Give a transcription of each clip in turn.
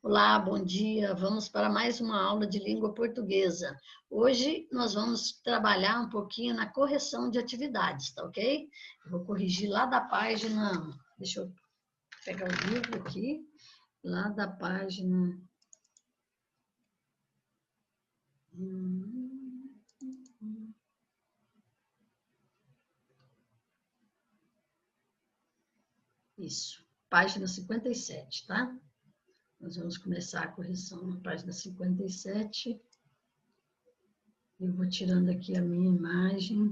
Olá, bom dia. Vamos para mais uma aula de língua portuguesa. Hoje nós vamos trabalhar um pouquinho na correção de atividades, tá ok? Eu vou corrigir lá da página, deixa eu pegar o livro aqui, lá da página... Isso, página 57, tá? Nós vamos começar a correção na página 57. Eu vou tirando aqui a minha imagem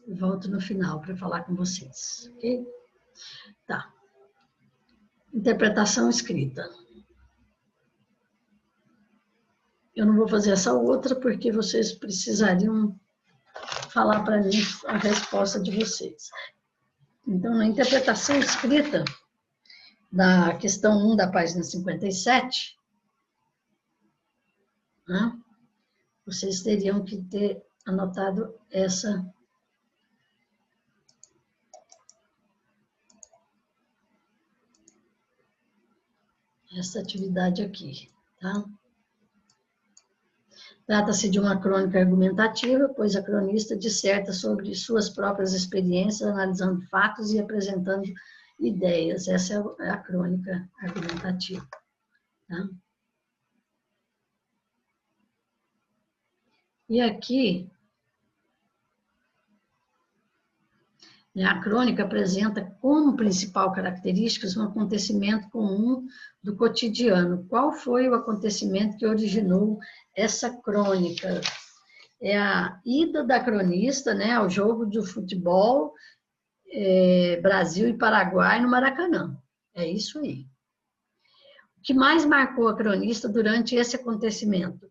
e volto no final para falar com vocês, ok? Tá. Interpretação escrita. Eu não vou fazer essa outra porque vocês precisariam falar para mim a resposta de vocês. Então, na interpretação escrita, da questão 1 da página 57, né, vocês teriam que ter anotado essa atividade aqui, tá? Trata-se de uma crônica argumentativa, pois a cronista disserta sobre suas próprias experiências, analisando fatos e apresentando ideias. Essa é a crônica argumentativa, tá? E aqui, a crônica apresenta como principal característica um acontecimento comum do cotidiano. Qual foi o acontecimento que originou essa crônica? É a ida da cronista, né, ao jogo de futebol Brasil e Paraguai no Maracanã. É isso aí. O que mais marcou a cronista durante esse acontecimento?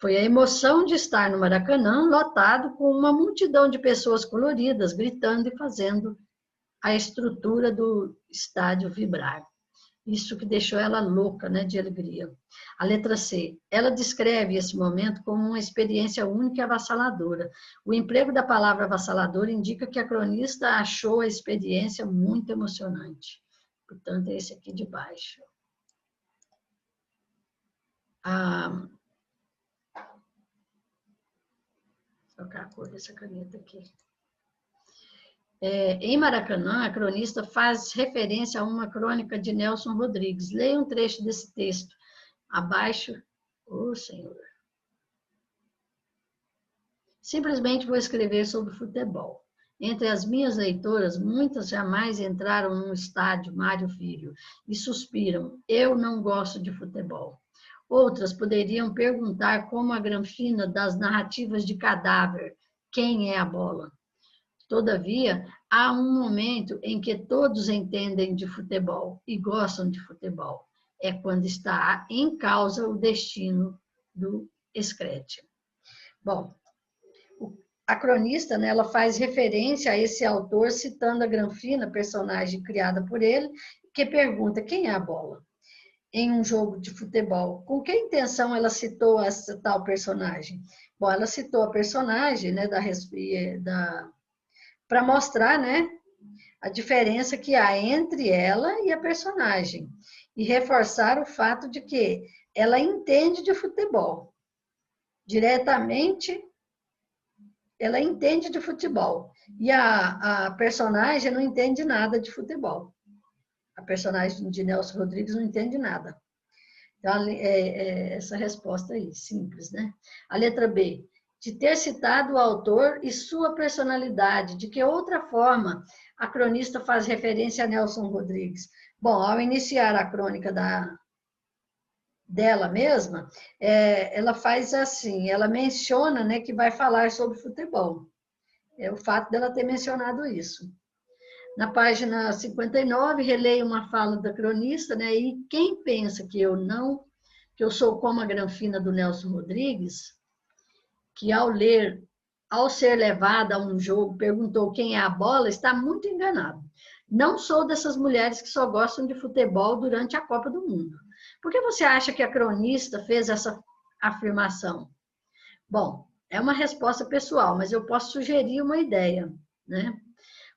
Foi a emoção de estar no Maracanã, lotado com uma multidão de pessoas coloridas, gritando e fazendo a estrutura do estádio vibrar. Isso que deixou ela louca, né, de alegria. A letra C. Ela descreve esse momento como uma experiência única e avassaladora. O emprego da palavra avassaladora indica que a cronista achou a experiência muito emocionante. Portanto, é esse aqui de baixo. Vou trocar a cor dessa caneta aqui. Em Maracanã, a cronista faz referência a uma crônica de Nelson Rodrigues. Leia um trecho desse texto. Abaixo, Senhor. Simplesmente vou escrever sobre futebol. Entre as minhas leitoras, muitas jamais entraram num estádio Mário Filho e suspiram, eu não gosto de futebol. Outras poderiam perguntar como a granfina das narrativas de cadáver, quem é a bola? Todavia, há um momento em que todos entendem de futebol e gostam de futebol. É quando está em causa o destino do Screte. Bom, a cronista, né, ela faz referência a esse autor citando a Granfina, personagem criada por ele, que pergunta quem é a bola em um jogo de futebol. Com que intenção ela citou essa tal personagem? Bom, ela citou a personagem, né, para mostrar, né, a diferença que há entre ela e a personagem e reforçar o fato de que ela entende de futebol. Diretamente, ela entende de futebol e a personagem não entende nada de futebol. A personagem de Nelson Rodrigues não entende nada. Então, essa resposta aí, simples, né? A letra B. De ter citado o autor e sua personalidade, de que outra forma a cronista faz referência a Nelson Rodrigues? Bom, ao iniciar a crônica dela mesma, ela faz assim, ela menciona, né, que vai falar sobre futebol. É o fato dela ter mencionado isso. Na página 59, releio uma fala da cronista, né, e quem pensa que eu sou como a granfina do Nelson Rodrigues, que ao ser levada a um jogo, perguntou quem é a bola, está muito enganado. Não sou dessas mulheres que só gostam de futebol durante a Copa do Mundo. Por que você acha que a cronista fez essa afirmação? Bom, é uma resposta pessoal, mas eu posso sugerir uma ideia, né?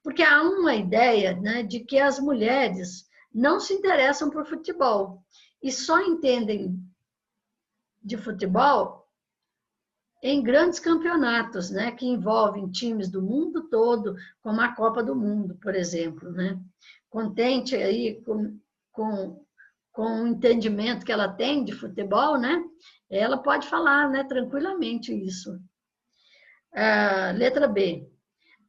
Porque há uma ideia, né, de que as mulheres não se interessam por futebol e só entendem de futebol em grandes campeonatos, né, que envolvem times do mundo todo, como a Copa do Mundo, por exemplo, né? Contente aí com o entendimento que ela tem de futebol, né? Ela pode falar, né, tranquilamente isso. Letra B.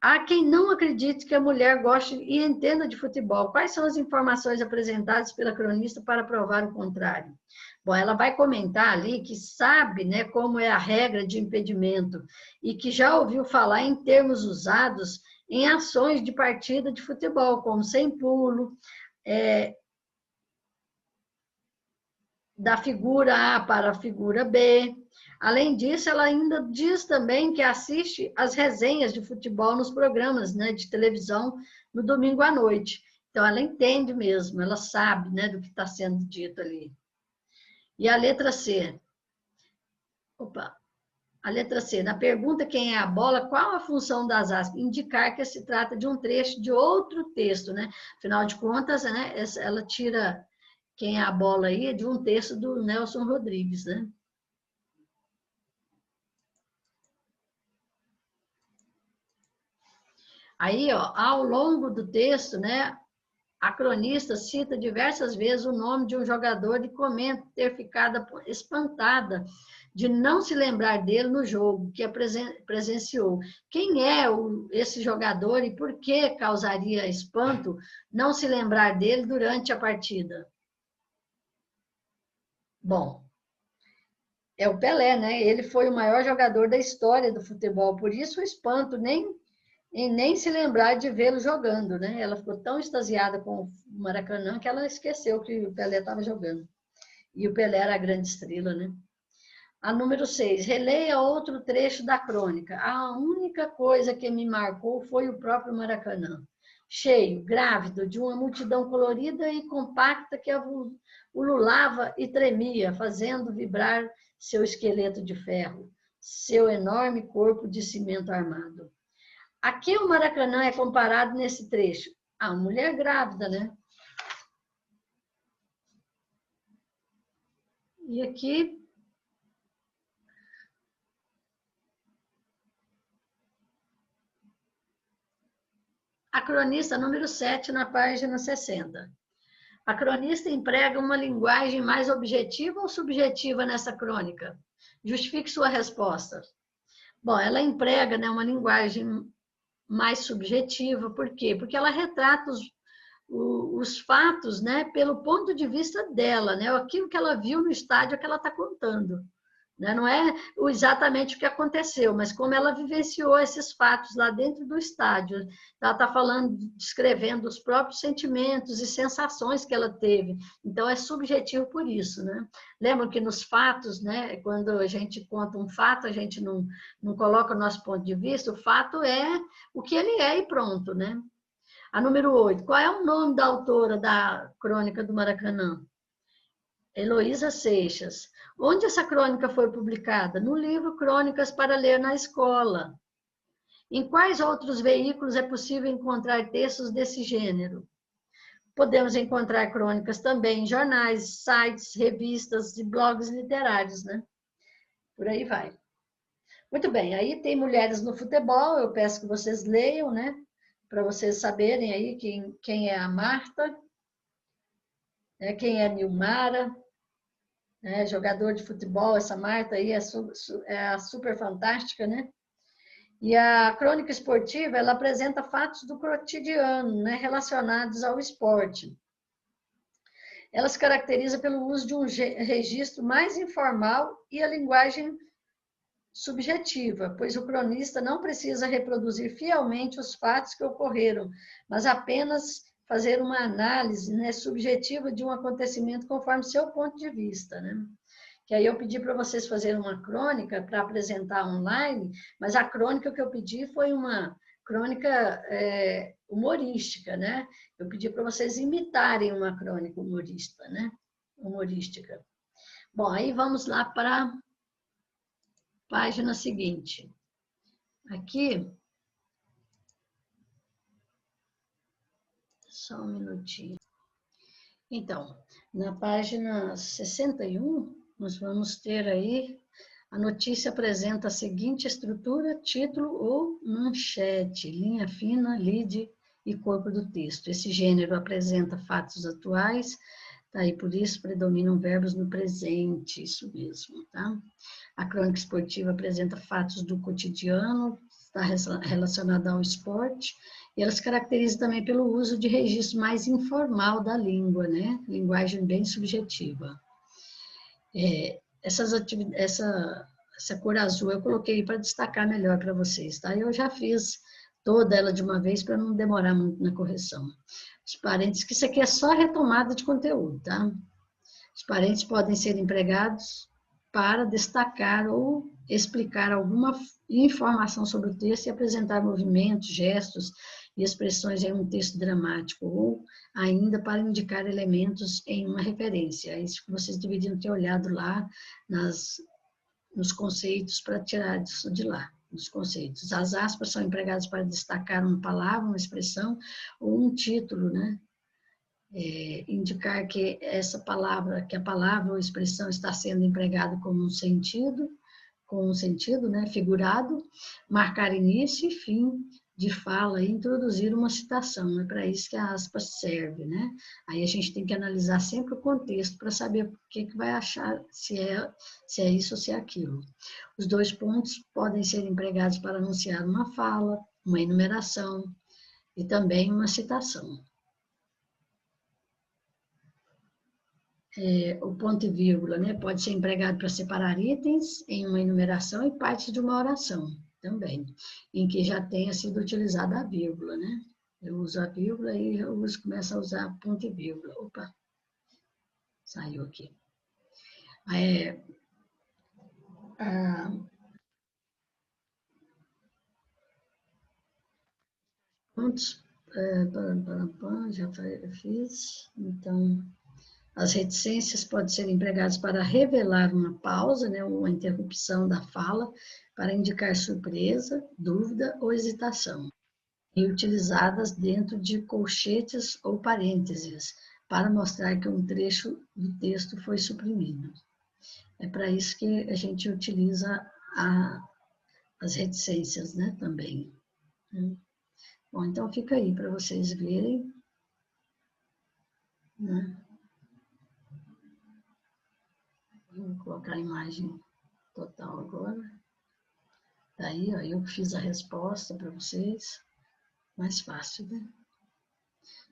Há quem não acredite que a mulher goste e entenda de futebol. Quais são as informações apresentadas pela cronista para provar o contrário? Bom, ela vai comentar ali que sabe, né, como é a regra de impedimento e que já ouviu falar em termos usados em ações de partida de futebol, como sem pulo, da figura A para a figura B. Além disso, ela ainda diz também que assiste às resenhas de futebol nos programas, né, de televisão no domingo à noite. Então, ela entende mesmo, ela sabe, né, do que está sendo dito ali. E a letra C. A letra C. Na pergunta quem é a bola, qual a função das aspas? Indicar que se trata de um trecho de outro texto, né? Afinal de contas, né, ela tira quem é a bola aí de um texto do Nelson Rodrigues, né? Aí, ó, ao longo do texto, né, a cronista cita diversas vezes o nome de um jogador e comenta ter ficado espantada de não se lembrar dele no jogo que presenciou. Quem é esse jogador e por que causaria espanto não se lembrar dele durante a partida? Bom, é o Pelé, né? Ele foi o maior jogador da história do futebol, por isso o espanto nem se lembrar de vê-lo jogando, né? Ela ficou tão extasiada com o Maracanã que ela esqueceu que o Pelé estava jogando. E o Pelé era a grande estrela, né? A número 6, releia outro trecho da crônica. A única coisa que me marcou foi o próprio Maracanã. Cheio, grávido, de uma multidão colorida e compacta que ululava e tremia, fazendo vibrar seu esqueleto de ferro, seu enorme corpo de cimento armado. A que o Maracanã é comparado nesse trecho? A mulher grávida, né? E aqui, a cronista número 7, na página 60. A cronista emprega uma linguagem mais objetiva ou subjetiva nessa crônica? Justifique sua resposta. Bom, ela emprega, né, uma linguagem mais subjetiva, por quê? Porque ela retrata os fatos, né, pelo ponto de vista dela, né, aquilo que ela viu no estádio é que ela está contando. Né? Não é exatamente o que aconteceu, mas como ela vivenciou esses fatos lá dentro do estádio. Ela está falando, descrevendo os próprios sentimentos e sensações que ela teve. Então, é subjetivo por isso. Né? Lembram que nos fatos, né, quando a gente conta um fato, a gente não coloca o nosso ponto de vista, o fato é o que ele é e pronto. Né? A número 8. Qual é o nome da autora da Crônica do Maracanã? Heloísa Seixas. Onde essa crônica foi publicada? No livro Crônicas para Ler na Escola. Em quais outros veículos é possível encontrar textos desse gênero? Podemos encontrar crônicas também em jornais, sites, revistas e blogs literários, né? Por aí vai. Muito bem, aí tem Mulheres no Futebol, eu peço que vocês leiam, né? Para vocês saberem aí quem é a Marta, né? Quem é a Nilmara, né? Jogador de futebol, essa Marta aí é super fantástica, né? E a crônica esportiva, ela apresenta fatos do cotidiano, né, relacionados ao esporte. Ela se caracteriza pelo uso de um registro mais informal e a linguagem subjetiva, pois o cronista não precisa reproduzir fielmente os fatos que ocorreram, mas apenas fazer uma análise, né, subjetiva de um acontecimento conforme seu ponto de vista, né? Que aí eu pedi para vocês fazerem uma crônica para apresentar online, mas a crônica que eu pedi foi uma crônica humorística, né? Eu pedi para vocês imitarem uma crônica humorista, né? Humorística. Bom, aí vamos lá para a página seguinte. Aqui, só um minutinho. Então, na página 61, nós vamos ter aí, a notícia apresenta a seguinte estrutura, título ou manchete, linha fina, lead e corpo do texto. Esse gênero apresenta fatos atuais, tá? E por isso predominam verbos no presente, isso mesmo, tá? A crônica esportiva apresenta fatos do cotidiano, está relacionada ao esporte, e ela se caracteriza também pelo uso de registro mais informal da língua, né? Linguagem bem subjetiva. Essa cor azul eu coloquei para destacar melhor para vocês, tá? Eu já fiz toda ela de uma vez para não demorar muito na correção. Os parênteses, que isso aqui é só retomada de conteúdo, tá? Os parênteses podem ser empregados para destacar ou explicar alguma informação sobre o texto e apresentar movimentos, gestos e expressões em um texto dramático, ou ainda para indicar elementos em uma referência. É isso que vocês deveriam ter olhado lá nos conceitos para tirar isso de lá, nos conceitos. As aspas são empregadas para destacar uma palavra, uma expressão ou um título, né? Indicar que essa palavra, que a palavra ou expressão está sendo empregada com um sentido, né, figurado, marcar início e fim de fala e introduzir uma citação. É para isso que a aspas serve, né? Aí a gente tem que analisar sempre o contexto para saber o que vai achar, se é isso ou se é aquilo. Os dois pontos podem ser empregados para anunciar uma fala, uma enumeração e também uma citação. O ponto e vírgula, né? Pode ser empregado para separar itens em uma enumeração e partes de uma oração também, em que já tenha sido utilizada a vírgula, né? Eu uso a vírgula e eu começo a usar ponto e vírgula. Opa, saiu aqui. Ah, pontos, já fiz. Então, as reticências podem ser empregadas para revelar uma pausa, né, uma interrupção da fala, para indicar surpresa, dúvida ou hesitação, e utilizadas dentro de colchetes ou parênteses, para mostrar que um trecho do texto foi suprimido. É para isso que a gente utiliza as reticências, né, também. Bom, então fica aí para vocês verem, né? Vou colocar a imagem total agora. Daí, ó, eu fiz a resposta para vocês, mais fácil, né?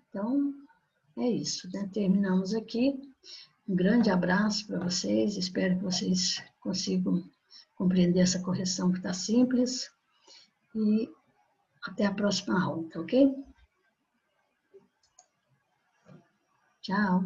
Então, é isso, né? Terminamos aqui. Um grande abraço para vocês, espero que vocês consigam compreender essa correção que está simples. E até a próxima aula, tá ok? Tchau!